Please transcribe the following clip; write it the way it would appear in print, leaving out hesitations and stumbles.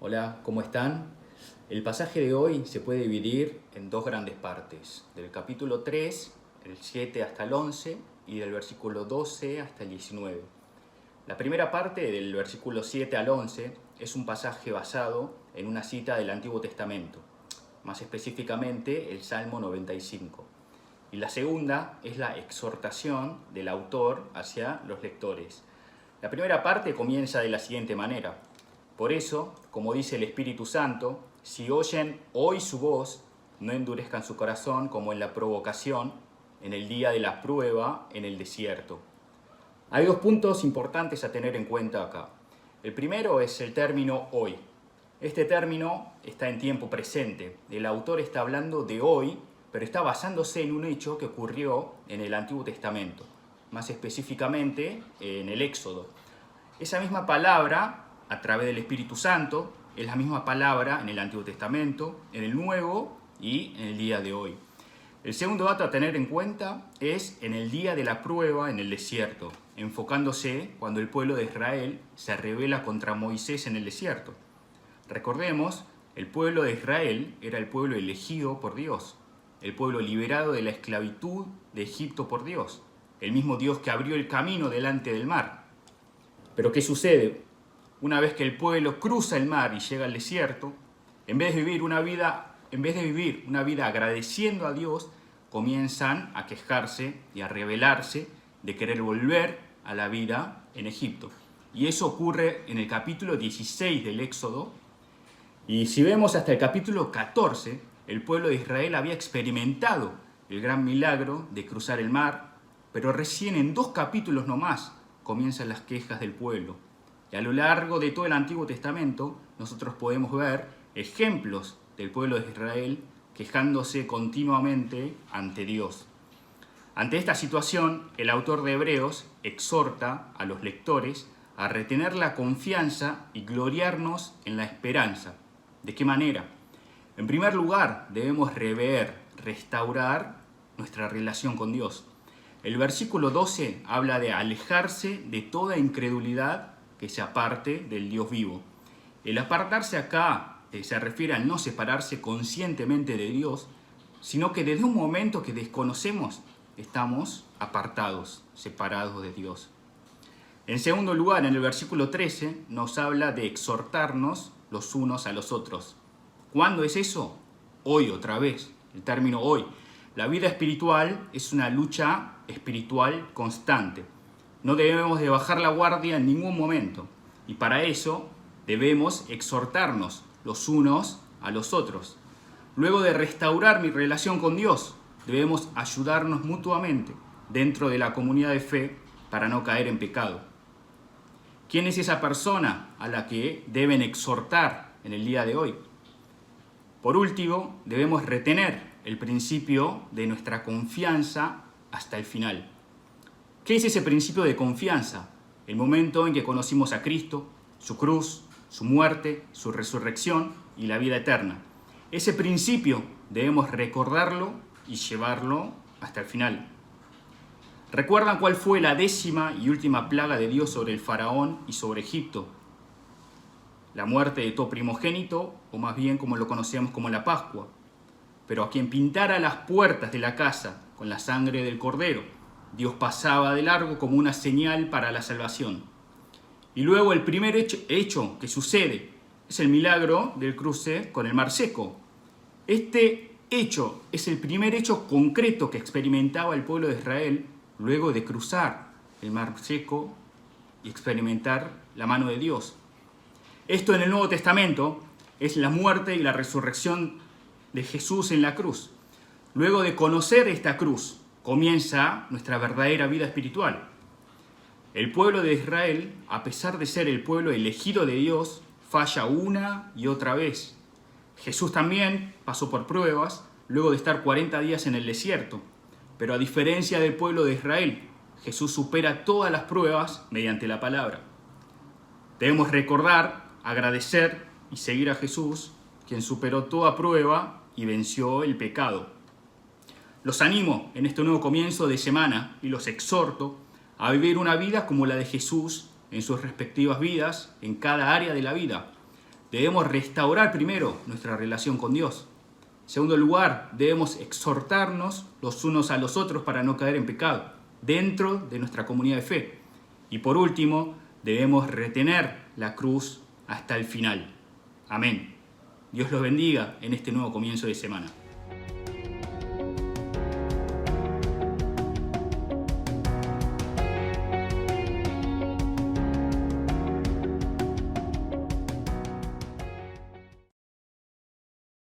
Hola, ¿cómo están? El pasaje de hoy se puede dividir en dos grandes partes, del capítulo 3, el 7 hasta el 11, y del versículo 12 hasta el 19. La primera parte, del versículo 7 al 11, es un pasaje basado en una cita del Antiguo Testamento, más específicamente el Salmo 95. Y la segunda es la exhortación del autor hacia los lectores. La primera parte comienza de la siguiente manera: por eso, como dice el Espíritu Santo, si oyen hoy su voz, no endurezcan su corazón como en la provocación, en el día de la prueba, en el desierto. Hay dos puntos importantes a tener en cuenta acá. El primero es el término hoy. Este término está en tiempo presente. El autor está hablando de hoy, pero está basándose en un hecho que ocurrió en el Antiguo Testamento, más específicamente en el Éxodo. Esa misma palabra, a través del Espíritu Santo, es la misma palabra en el Antiguo Testamento, en el Nuevo y en el día de hoy. El segundo dato a tener en cuenta es en el día de la prueba en el desierto, enfocándose cuando el pueblo de Israel se rebela contra Moisés en el desierto. Recordemos, el pueblo de Israel era el pueblo elegido por Dios, el pueblo liberado de la esclavitud de Egipto por Dios, el mismo Dios que abrió el camino delante del mar. Pero ¿qué sucede? Una vez que el pueblo cruza el mar y llega al desierto, en vez de vivir una vida agradeciendo a Dios, comienzan a quejarse y a rebelarse de querer volver a la vida en Egipto. Y eso ocurre en el capítulo 16 del Éxodo. Y si vemos hasta el capítulo 14, el pueblo de Israel había experimentado el gran milagro de cruzar el mar, pero recién en 2 capítulos nomás comienzan las quejas del pueblo. Y a lo largo de todo el Antiguo Testamento nosotros podemos ver ejemplos del pueblo de Israel quejándose continuamente ante Dios. Ante esta situación, el autor de Hebreos exhorta a los lectores a retener la confianza y gloriarnos en la esperanza. ¿De qué manera? En primer lugar, debemos restaurar nuestra relación con Dios. El versículo 12 habla de alejarse de toda incredulidad que se aparte del Dios vivo. El apartarse acá se refiere al no separarse conscientemente de Dios, sino que desde un momento que desconocemos estamos apartados, separados de Dios. En segundo lugar, en el versículo 13 nos habla de exhortarnos los unos a los otros. ¿Cuándo es eso? Hoy, otra vez, el término hoy. La vida espiritual es una lucha espiritual constante. No debemos de bajar la guardia en ningún momento. Y para eso debemos exhortarnos los unos a los otros. Luego de restaurar mi relación con Dios, debemos ayudarnos mutuamente dentro de la comunidad de fe para no caer en pecado. ¿Quién es esa persona a la que deben exhortar en el día de hoy? Por último, debemos retener el principio de nuestra confianza hasta el final. ¿Qué es ese principio de confianza? El momento en que conocimos a Cristo, su cruz, su muerte, su resurrección y la vida eterna. Ese principio debemos recordarlo y llevarlo hasta el final. ¿Recuerdan cuál fue la 10ª y última plaga de Dios sobre el faraón y sobre Egipto? La muerte de todo primogénito, o más bien como lo conocemos como la Pascua. Pero a quien pintara las puertas de la casa con la sangre del cordero, Dios pasaba de largo como una señal para la salvación. Y luego el primer hecho que sucede es el milagro del cruce con el Mar Seco. Este hecho es el primer hecho concreto que experimentaba el pueblo de Israel luego de cruzar el Mar Seco y experimentar la mano de Dios. Esto en el Nuevo Testamento es la muerte y la resurrección de Jesús en la cruz. Luego de conocer esta cruz, comienza nuestra verdadera vida espiritual. El pueblo de Israel, a pesar de ser el pueblo elegido de Dios, falla una y otra vez. Jesús también pasó por pruebas luego de estar 40 días en el desierto. Pero a diferencia del pueblo de Israel, Jesús supera todas las pruebas mediante la palabra. Debemos recordar, agradecer y seguir a Jesús, quien superó toda prueba y venció el pecado. Los animo en este nuevo comienzo de semana y los exhorto a vivir una vida como la de Jesús en sus respectivas vidas, en cada área de la vida. debemos restaurar primero nuestra relación con Dios. En segundo lugar, debemos exhortarnos los unos a los otros para no caer en pecado dentro de nuestra comunidad de fe. Y por último, debemos retener la cruz hasta el final. Amén. Dios los bendiga en este nuevo comienzo de semana.